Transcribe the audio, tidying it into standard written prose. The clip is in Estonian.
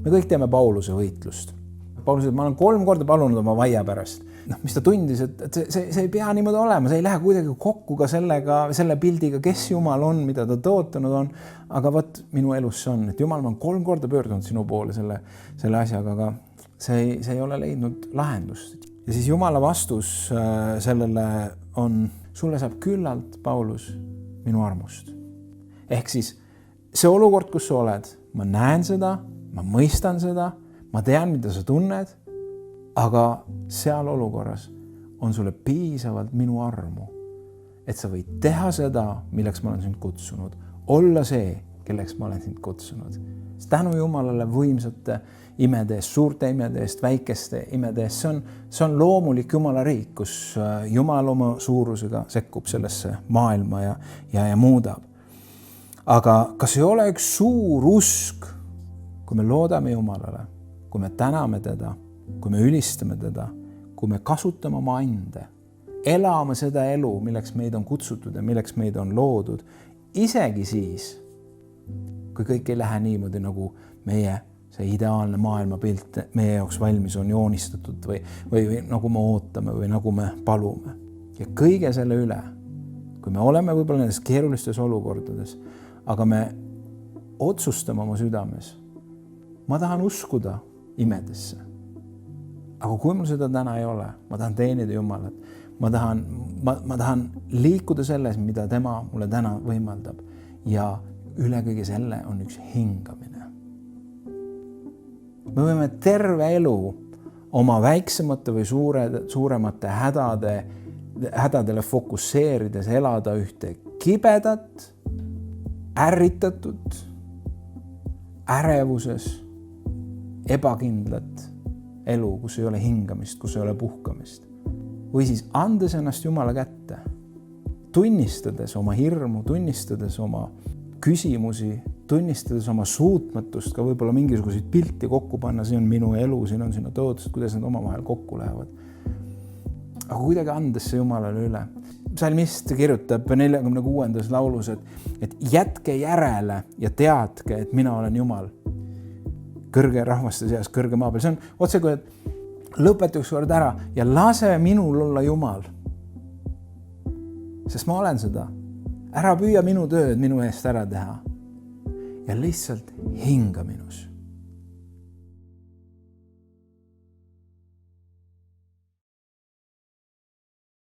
Me kõik teame Pauluse võitlust. Paulus ütles, ma olen 3 korda palunud oma vaia pärast. Mis ta tundis, et see ei pea niimoodi olema, see ei lähe kuidagi kokku ka selle pildiga, kes Jumal on, mida ta tõotanud on. Aga võt, minu elus see on, et Jumal, ma olen 3 korda pöördunud sinu poole selle asjaga, aga see ei ole leidnud lahendust. Ja siis Jumala vastus sellele on, sulle saab küllalt, Paulus, minu armust. Ehk siis see olukord, kus sa oled, ma näen seda, ma mõistan seda, ma tean, mida sa tunned, aga seal olukorras on sulle piisavalt minu armu, et sa võid teha seda, milleks ma olen sind kutsunud, olla see, kelleks ma olen sind kutsunud. Tänu Jumalale võimsate imede eest, suurte imede eest, väikeste imede eest, see on loomulik Jumala riik, kus Jumal oma suurusega sekkub sellesse maailma ja muudab. Aga kas ei ole üks suur usk, kui me loodame Jumalale, kui me täname teda, kui me ülistame teda, kui me kasutame oma ande, elame seda elu, milleks meid on kutsutud ja milleks meid on loodud, isegi siis, kui kõik ei lähe niimoodi, nagu meie see ideaalne maailmapilt meie jaoks valmis on joonistatud või nagu me ootame või nagu me palume. Ja kõige selle üle, kui me oleme võib-olla nendes keerulistes olukordades, aga me otsustame oma südames, ma tahan uskuda imedesse. Aga kui mul seda täna ei ole, ma tahan teenida Jumalat, ma tahan liikuda selles, mida tema mulle täna võimaldab ja üle kõige selle on üks hingamine. Me võime terve elu oma väiksemate või suuremate hädadele fokusseerides elada ühte kibedat, ärritatud, ärevuses, ebakindlat elu, kus ei ole hingamist, kus ei ole puhkamist. Või siis andes ennast Jumala kätte, tunnistades oma hirmu, tunnistades oma küsimusi, tunnistades oma suutmatust, ka võib-olla mingisuguseid pilti kokku panna, see on minu elu, siin on sinu tõotused, kuidas need omavahel kokku lähevad. Aga kuidagi andes see Jumalale üle. Psalmist kirjutab 46. laulus, et jätke järele ja teadke, et mina olen Jumal. Kõrge rahvaste seas, kõrge maa peal. See on otse kui, et lõpeta üks kord ära ja lase minul olla Jumal. Sest ma olen seda. Ära püüa minu tööd minu eest ära teha. Ja lihtsalt hinga minus.